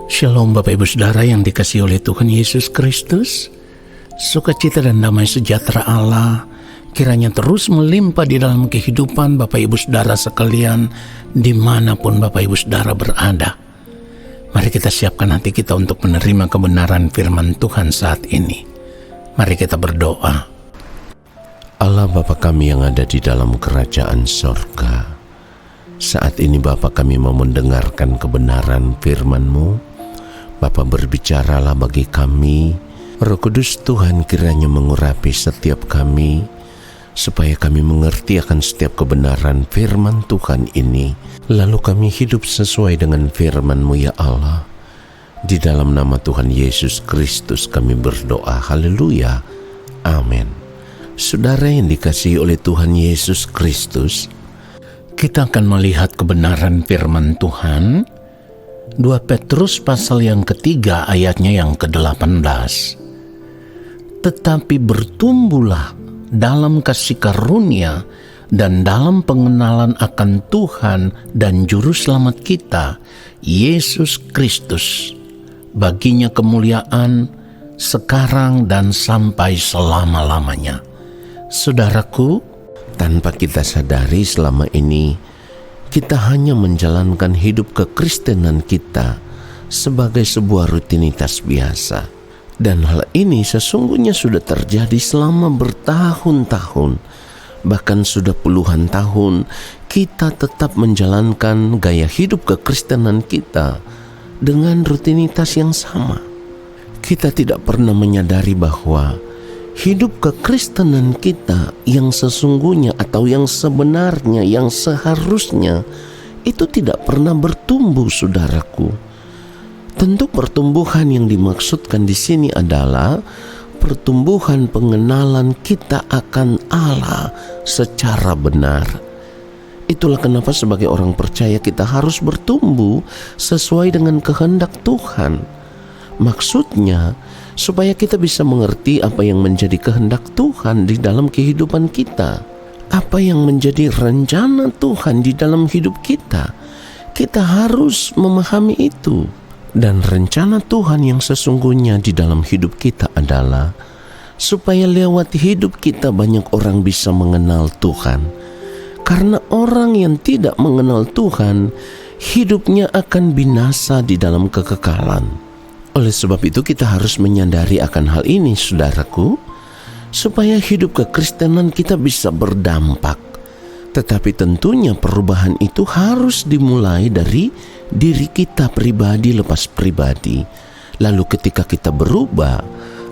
Shalom Bapak Ibu Saudara yang dikasihi oleh Tuhan Yesus Kristus. Sukacita dan damai sejahtera Allah kiranya terus melimpah di dalam kehidupan Bapak Ibu Saudara sekalian dimanapun Bapak Ibu Saudara berada. Mari kita siapkan hati kita untuk menerima kebenaran firman Tuhan saat ini. Mari kita berdoa. Allah Bapa kami yang ada di dalam kerajaan sorga, saat ini Bapa kami mau mendengarkan kebenaran firman-Mu. Bapa, berbicaralah bagi kami. Roh Kudus Tuhan kiranya mengurapi setiap kami, supaya kami mengerti akan setiap kebenaran firman Tuhan ini. Lalu kami hidup sesuai dengan firman-Mu ya Allah. Di dalam nama Tuhan Yesus Kristus kami berdoa. Haleluya. Amin. Saudara yang dikasihi oleh Tuhan Yesus Kristus, Kita akan melihat kebenaran firman Tuhan 2 Petrus pasal yang ketiga ayatnya yang ke-18. Tetapi bertumbuhlah dalam kasih karunia dan dalam pengenalan akan Tuhan dan Juru Selamat kita, Yesus Kristus. Baginya kemuliaan sekarang dan sampai selama-lamanya. Saudaraku, tanpa kita sadari selama ini kita hanya menjalankan hidup kekristenan kita sebagai sebuah rutinitas biasa. Dan hal ini sesungguhnya sudah terjadi selama bertahun-tahun, bahkan sudah puluhan tahun kita tetap menjalankan gaya hidup kekristenan kita dengan rutinitas yang sama. Kita tidak pernah menyadari bahwa hidup kekristenan kita yang sesungguhnya atau yang sebenarnya, yang seharusnya itu tidak pernah bertumbuh, saudaraku. Tentu pertumbuhan yang dimaksudkan di sini adalah pertumbuhan pengenalan kita akan Allah secara benar. Itulah kenapa sebagai orang percaya kita harus bertumbuh sesuai dengan kehendak Tuhan. Maksudnya supaya kita bisa mengerti apa yang menjadi kehendak Tuhan di dalam kehidupan kita, apa yang menjadi rencana Tuhan di dalam hidup kita. Kita harus memahami itu. Dan rencana Tuhan yang sesungguhnya di dalam hidup kita adalah supaya lewat hidup kita banyak orang bisa mengenal Tuhan. Karena orang yang tidak mengenal Tuhan, hidupnya akan binasa di dalam kekekalan. Oleh sebab itu kita harus menyadari akan hal ini, saudaraku, supaya hidup kekristenan kita bisa berdampak. Tetapi tentunya perubahan itu harus dimulai dari diri kita pribadi lepas pribadi. Lalu ketika kita berubah,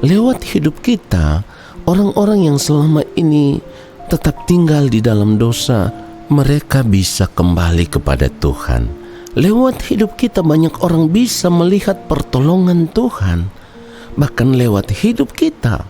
lewat hidup kita, orang-orang yang selama ini tetap tinggal di dalam dosa, mereka bisa kembali kepada Tuhan. Lewat hidup kita banyak orang bisa melihat pertolongan Tuhan. Bahkan lewat hidup kita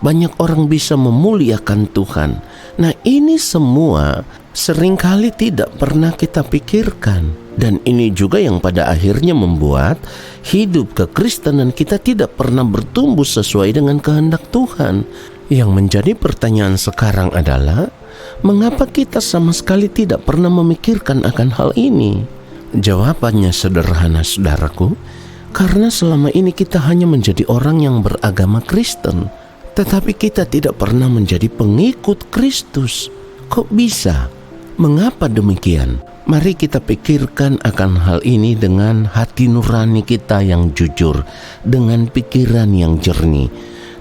banyak orang bisa memuliakan Tuhan. Nah, ini semua seringkali tidak pernah kita pikirkan. Dan ini juga yang pada akhirnya membuat hidup kekristenan kita tidak pernah bertumbuh sesuai dengan kehendak Tuhan. Yang menjadi pertanyaan sekarang adalah, mengapa kita sama sekali tidak pernah memikirkan akan hal ini? Jawabannya sederhana, saudaraku, karena selama ini kita hanya menjadi orang yang beragama Kristen, tetapi kita tidak pernah menjadi pengikut Kristus. Kok bisa? Mengapa demikian? Mari kita pikirkan akan hal ini dengan hati nurani kita yang jujur, dengan pikiran yang jernih.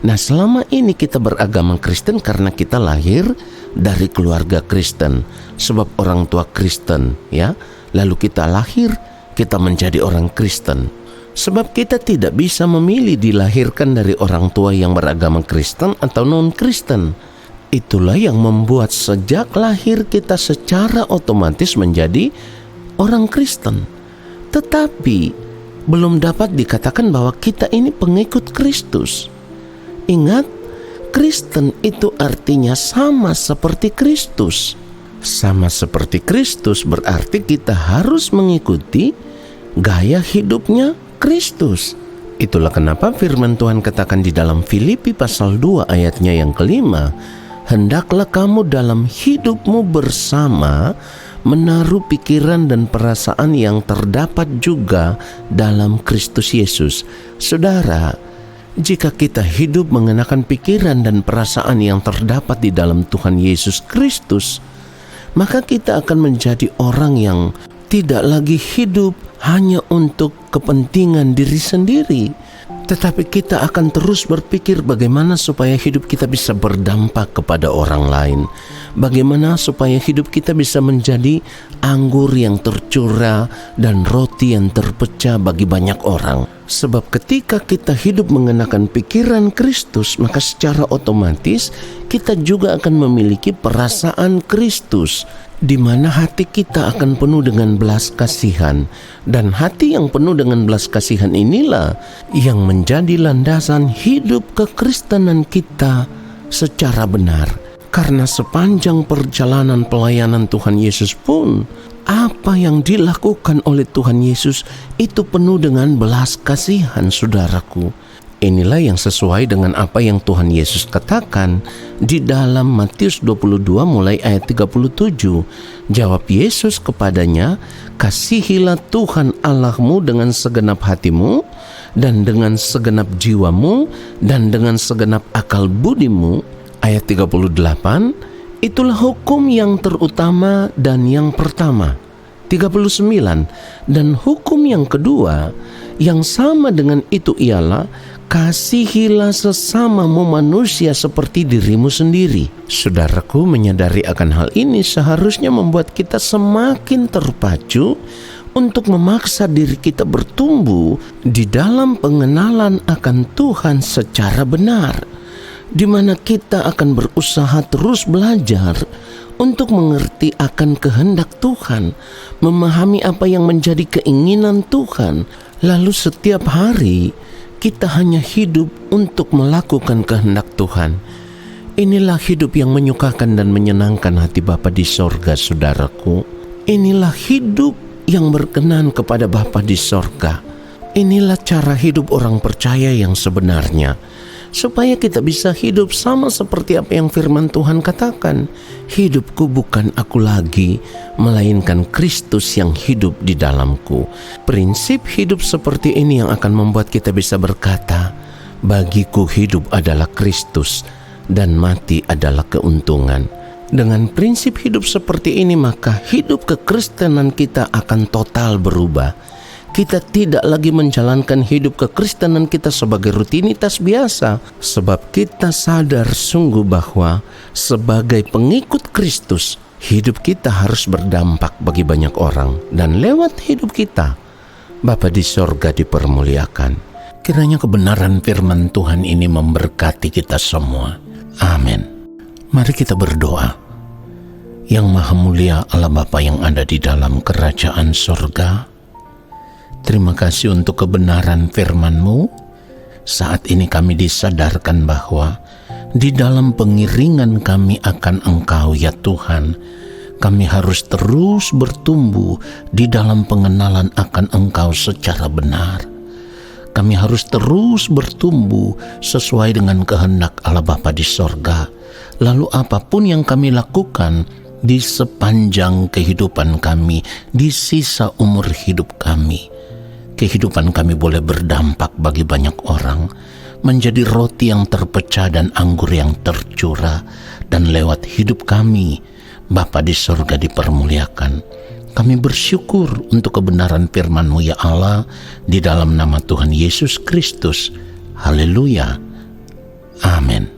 Nah, selama ini kita beragama Kristen karena kita lahir dari keluarga Kristen, sebab orang tua Kristen, ya. Lalu kita lahir, kita menjadi orang Kristen. Sebab kita tidak bisa memilih dilahirkan dari orang tua yang beragama Kristen atau non-Kristen. Itulah yang membuat sejak lahir kita secara otomatis menjadi orang Kristen. Tetapi belum dapat dikatakan bahwa kita ini pengikut Kristus. Ingat, Kristen itu artinya sama seperti Kristus. Sama seperti Kristus berarti kita harus mengikuti gaya hidupnya Kristus. Itulah kenapa firman Tuhan katakan di dalam Filipi pasal 2 ayatnya yang kelima, hendaklah kamu dalam hidupmu bersama menaruh pikiran dan perasaan yang terdapat juga dalam Kristus Yesus. Saudara, jika kita hidup mengenakan pikiran dan perasaan yang terdapat di dalam Tuhan Yesus Kristus, maka kita akan menjadi orang yang tidak lagi hidup hanya untuk kepentingan diri sendiri, tetapi kita akan terus berpikir bagaimana supaya hidup kita bisa berdampak kepada orang lain. Bagaimana supaya hidup kita bisa menjadi anggur yang tercurah dan roti yang terpecah bagi banyak orang. Sebab ketika kita hidup mengenakan pikiran Kristus, maka secara otomatis kita juga akan memiliki perasaan Kristus, di mana hati kita akan penuh dengan belas kasihan. Dan hati yang penuh dengan belas kasihan inilah yang menjadi landasan hidup kekristenan kita secara benar. Karena sepanjang perjalanan pelayanan Tuhan Yesus pun, apa yang dilakukan oleh Tuhan Yesus itu penuh dengan belas kasihan, saudaraku. Inilah yang sesuai dengan apa yang Tuhan Yesus katakan di dalam Matius 22 mulai ayat 37. Jawab Yesus kepadanya, "Kasihilah Tuhan Allahmu dengan segenap hatimu, dan dengan segenap jiwamu, dan dengan segenap akal budimu." Ayat 38, itulah hukum yang terutama dan yang pertama. 39, dan hukum yang kedua yang sama dengan itu ialah, kasihilah sesamamu manusia seperti dirimu sendiri. Saudaraku, menyadari akan hal ini seharusnya membuat kita semakin terpacu untuk memaksa diri kita bertumbuh di dalam pengenalan akan Tuhan secara benar, di mana kita akan berusaha terus belajar untuk mengerti akan kehendak Tuhan, memahami apa yang menjadi keinginan Tuhan, lalu setiap hari kita hanya hidup untuk melakukan kehendak Tuhan. Inilah hidup yang menyukakan dan menyenangkan hati Bapa di sorga, saudaraku. Inilah hidup yang berkenan kepada Bapa di sorga. Inilah cara hidup orang percaya yang sebenarnya, supaya kita bisa hidup sama seperti apa yang firman Tuhan katakan. Hidupku bukan aku lagi, melainkan Kristus yang hidup di dalamku. Prinsip hidup seperti ini yang akan membuat kita bisa berkata, bagiku hidup adalah Kristus dan mati adalah keuntungan. Dengan prinsip hidup seperti ini, maka hidup kekristenan kita akan total berubah. Kita tidak lagi menjalankan hidup kekristenan kita sebagai rutinitas biasa, sebab kita sadar sungguh bahwa sebagai pengikut Kristus, hidup kita harus berdampak bagi banyak orang, dan lewat hidup kita, Bapa di sorga dipermuliakan. Kiranya kebenaran firman Tuhan ini memberkati kita semua. Amin. Mari kita berdoa. Yang Maha Mulia Allah Bapa yang ada di dalam kerajaan sorga, terima kasih untuk kebenaran firman-Mu. Saat ini kami disadarkan bahwa di dalam pengiringan kami akan Engkau ya Tuhan, kami harus terus bertumbuh di dalam pengenalan akan Engkau secara benar. Kami harus terus bertumbuh sesuai dengan kehendak Allah Bapa di sorga. Lalu apapun yang kami lakukan di sepanjang kehidupan kami, di sisa umur hidup kami, kehidupan kami boleh berdampak bagi banyak orang, menjadi roti yang terpecah dan anggur yang tercurah, dan lewat hidup kami, Bapa di sorga dipermuliakan. Kami bersyukur untuk kebenaran firman-Mu ya Allah, di dalam nama Tuhan Yesus Kristus. Haleluya. Amin.